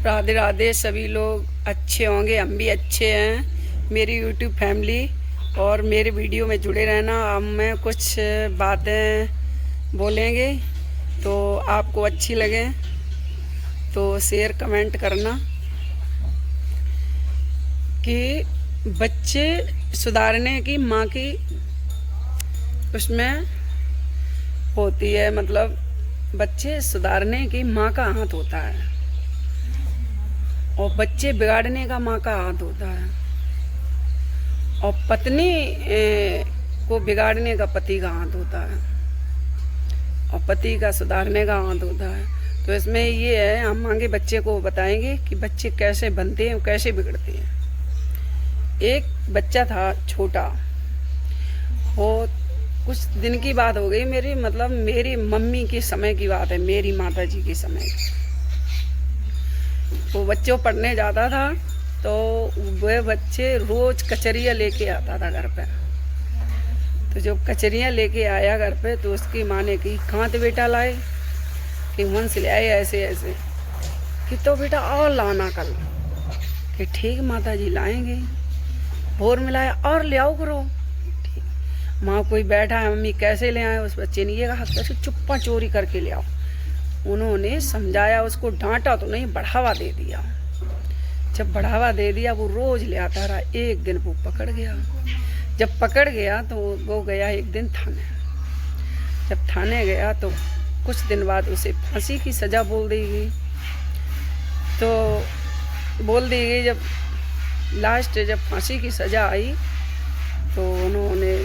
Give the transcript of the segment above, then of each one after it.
राधे राधे। सभी लोग अच्छे होंगे, हम भी अच्छे हैं। मेरी यूट्यूब फैमिली और मेरे वीडियो में जुड़े रहना। अब मैं कुछ बातें बोलेंगे तो आपको अच्छी लगे तो शेयर कमेंट करना कि बच्चे सुधारने की माँ की उसमें होती है, मतलब बच्चे सुधारने की माँ का हाथ होता है और बच्चे बिगाड़ने का माँ का हाथ होता है और पत्नी को बिगाड़ने का पति का हाथ होता है और पति का सुधारने का हाथ होता है। तो इसमें ये है, हम आगे बच्चे को बताएंगे कि बच्चे कैसे बनते हैं, कैसे बिगड़ते हैं। एक बच्चा था छोटा, वो कुछ दिन की बात हो गई, मेरी मम्मी के समय की बात है, मेरी माता जी के समय की। वो बच्चों पढ़ने जाता था तो वह बच्चे रोज कचरियाँ लेके आता था घर पे। तो जब कचरियाँ लेके आया घर पे तो उसकी माँ ने कही, कहाँ से बेटा लाए? कि मन से ले आए ऐसे ऐसे। कि तो बेटा और लाना कल। कि ठीक माता जी लाएंगे। भोर में लाया और ले आओ करो। ठीक। माँ कोई बैठा है, मम्मी कैसे ले आए? उस बच्चे ने ये कहा, कैसे चुप्पा चोरी करके ले आओ। उन्होंने समझाया, उसको डांटा तो नहीं, बढ़ावा दे दिया। जब बढ़ावा दे दिया वो रोज ले आता रहा। एक दिन वो पकड़ गया। जब पकड़ गया तो वो गया एक दिन थाने। जब थाने गया तो कुछ दिन बाद उसे फांसी की सज़ा बोल दी गई। तो बोल दी गई, जब लास्ट जब फांसी की सज़ा आई तो उन्होंने,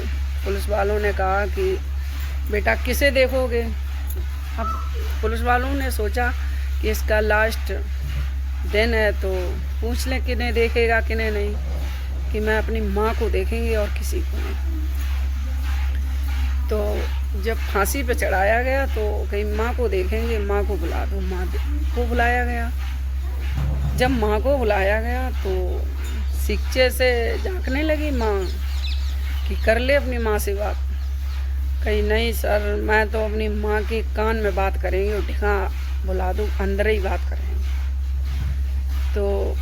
पुलिस वालों ने कहा कि बेटा किसे देखोगे? अब पुलिस वालों ने सोचा कि इसका लास्ट दिन है तो पूछ लें किन्हें देखेगा किन्हें नहीं। कि मैं अपनी माँ को देखेंगे और किसी को नहीं। तो जब फांसी पे चढ़ाया गया तो कहीं माँ को देखेंगे, माँ को बुला दो। माँ को बुलाया गया। जब माँ को बुलाया गया तो शिक्षे से झांकने लगी माँ कि कर ले अपनी माँ से बात। कहीं नहीं सर, मैं तो अपनी माँ के कान में बात करेंगे और ठिका बुला दूँ, अंदर ही बात करेंगे। तो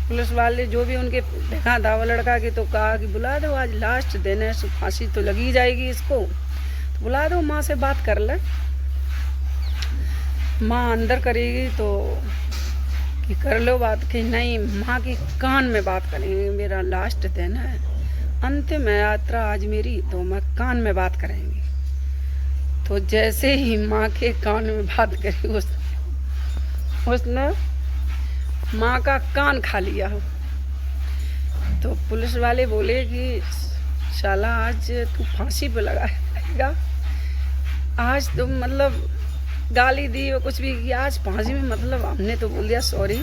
पुलिस वाले जो भी उनके देखा था वो लड़का की, तो कहा कि बुला दो, आज लास्ट दिन है, फांसी तो लगी जाएगी इसको, तो बुला दो, माँ से बात कर ले। माँ अंदर करेगी तो कि कर लो बात। कि नहीं, माँ की कान में बात करेंगे, मेरा लास्ट दिन है, अंतिम यात्रा आज मेरी, तो मैं कान में बात करेंगे। तो जैसे ही माँ के कान में बात करी उसने माँ का कान खा लिया। तो पुलिस वाले बोले कि शाला आज तू फांसी पे लगाएगा, आज तुम मतलब गाली दी और कुछ भी किया, आज फांसी में, मतलब हमने तो बोल दिया सॉरी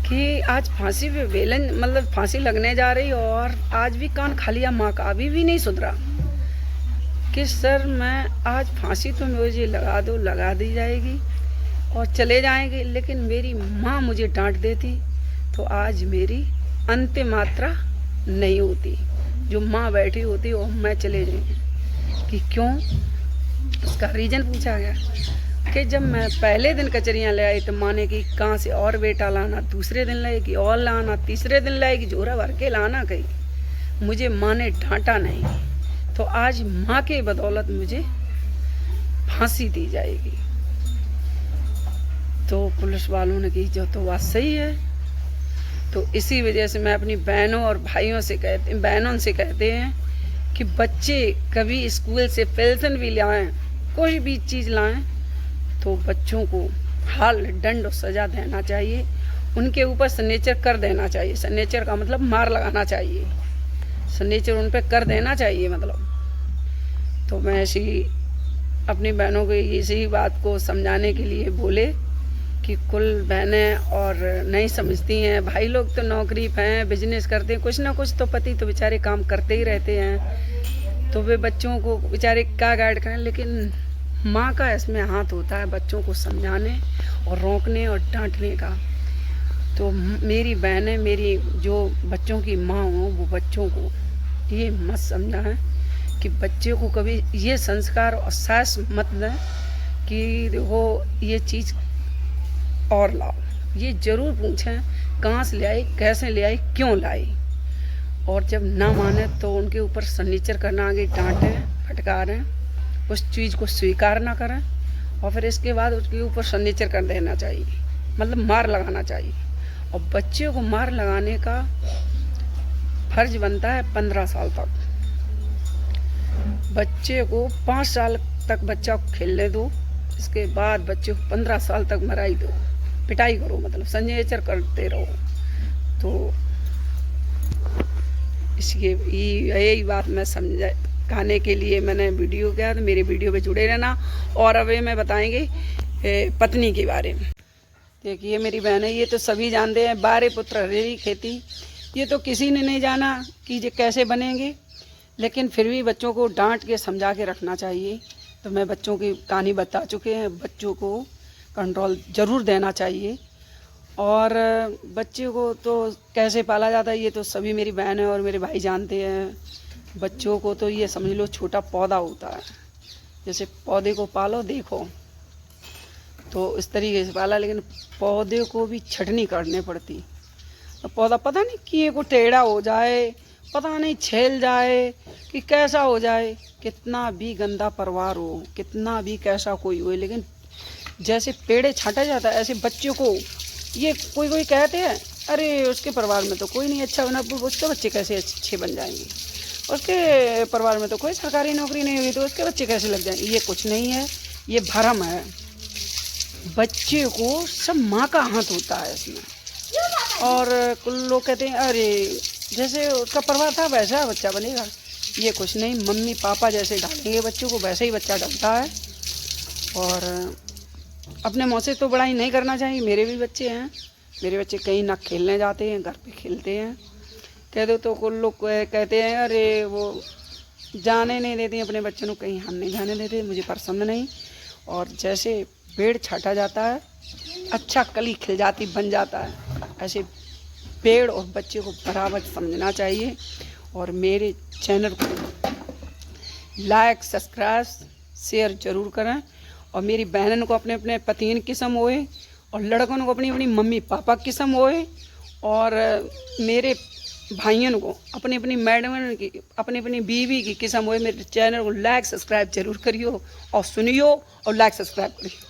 कि आज फांसी पे बेलन मतलब फांसी लगने जा रही और आज भी कान खा लिया माँ का, अभी भी नहीं सुधरा। कि सर मैं आज फांसी तो मुझे लगा दो, लगा दी जाएगी और चले जाएंगे, लेकिन मेरी माँ मुझे डांट देती तो आज मेरी अंतिम यात्रा नहीं होती। जो माँ बैठी होती और मैं चले जाएंगे। कि क्यों? उसका रीज़न पूछा गया कि जब मैं पहले दिन कचरियाँ ले आई तो माँ ने कि कहाँ से और बेटा लाना, दूसरे दिन लाएगी और लाना, तीसरे दिन लाएगी, झोरा भर के लाना। कहीं मुझे माँ ने डांटा नहीं, तो आज माँ के बदौलत मुझे फांसी दी जाएगी। तो पुलिस वालों ने कही जो तो बात सही है। तो इसी वजह से मैं अपनी बहनों और भाइयों से कहते हैं कि बच्चे कभी स्कूल से पेंशन भी लाएं, कोई भी चीज़ लाएं, तो बच्चों को हाल दंड और सज़ा देना चाहिए, उनके ऊपर सिग्नेचर कर देना चाहिए। सिग्नेचर का मतलब मार लगाना चाहिए, सिग्नेचर उन पर कर देना चाहिए मतलब। तो मैं ऐसी अपनी बहनों को इसी बात को समझाने के लिए बोले कि कुल बहनें और नहीं समझती हैं। भाई लोग तो नौकरी पे हैं, बिजनेस करते हैं, कुछ ना कुछ तो पति तो बेचारे काम करते ही रहते हैं, तो वे बच्चों को बेचारे क्या गाइड करें। लेकिन माँ का इसमें हाथ होता है बच्चों को समझाने और रोकने और डांटने का। तो मेरी बहनें, मेरी जो बच्चों की माँ हो, वो बच्चों को ये मत समझाएं कि बच्चे को कभी ये संस्कार और सास मत दें कि देखो ये चीज़ और लाओ। ये ज़रूर पूछें कहाँ से ले आई, कैसे ले आई, क्यों लाई। और जब ना माने तो उनके ऊपर सनीचर करना, आगे डांटें, फटकारें, उस चीज़ को स्वीकार ना करें और फिर इसके बाद उसके ऊपर सनीचर कर देना चाहिए, मतलब मार लगाना चाहिए। और बच्चे को मार लगाने का फर्ज बनता है 15 साल तक। बच्चे को 5 साल तक बच्चा को खेलने दो, इसके बाद बच्चे को 15 साल तक मराई दो, पिटाई करो, मतलब सनीचर करते रहो। तो इसलिए यही बात मैं समझाने के लिए मैंने वीडियो किया। तो मेरे वीडियो पे जुड़े रहना। और अब मैं बताएंगे पत्नी के बारे में। देखिए मेरी बहन है, ये तो सभी जानते हैं, 12 पुत्र हरेरी खेती। ये तो किसी ने नहीं जाना कि ये कैसे बनेंगे, लेकिन फिर भी बच्चों को डांट के समझा के रखना चाहिए। तो मैं बच्चों की कहानी बता चुके हैं, बच्चों को कंट्रोल ज़रूर देना चाहिए। और बच्चे को तो कैसे पाला जाता है ये तो सभी मेरी बहन है और मेरे भाई जानते हैं। बच्चों को तो ये समझ लो छोटा पौधा होता है, जैसे पौधे को पालो देखो तो इस तरीके से पाला, लेकिन पौधे को भी छटनी करनी पड़ती। तो पौधा पता नहीं कि को टेढ़ा हो जाए, पता नहीं छेल जाए कि कैसा हो जाए, कितना भी गंदा परिवार हो, कितना भी कैसा कोई हो, लेकिन जैसे पेड़े छाटा जाता है ऐसे बच्चों को ये कोई कहते हैं अरे उसके परिवार में तो कोई नहीं अच्छा बना, उसके बच्चे कैसे अच्छे बन जाएंगे, उसके परिवार में तो कोई सरकारी नौकरी नहीं हुई तो उसके बच्चे कैसे लग जाएंगे। ये कुछ नहीं है, ये भ्रम है। बच्चे को सब माँ का हाथ होता है इसमें। और कुछ लोग कहते हैं अरे जैसे उसका परिवार था वैसा बच्चा बनेगा, ये कुछ नहीं, मम्मी पापा जैसे डालेंगे बच्चों को वैसे ही बच्चा डलता है। और अपने मुँह से तो बड़ाई नहीं करना चाहिए। मेरे भी बच्चे हैं, मेरे बच्चे कहीं ना खेलने जाते हैं, घर पे खेलते हैं, कह दो तो कुछ लोग कहते हैं अरे वो जाने नहीं देते अपने बच्चों को कहीं, हम नहीं जाने देते, मुझे पसंद नहीं। और जैसे पेड़ छाटा जाता है अच्छा कली खिल जाती बन जाता है, ऐसे पेड़ और बच्चे को बराबर समझना चाहिए। और मेरे चैनल को लाइक सब्सक्राइब शेयर ज़रूर करें। और मेरी बहनों को अपने अपने पतिन किस्म होए और लड़कों को अपनी अपनी मम्मी पापा किस्म होए। और मेरे भाइयों को अपनी अपनी मैडम की अपनी अपनी बीवी की किस्म होए। मेरे चैनल को लाइक सब्सक्राइब जरूर करियो और सुनियो और लाइक सब्सक्राइब करियो।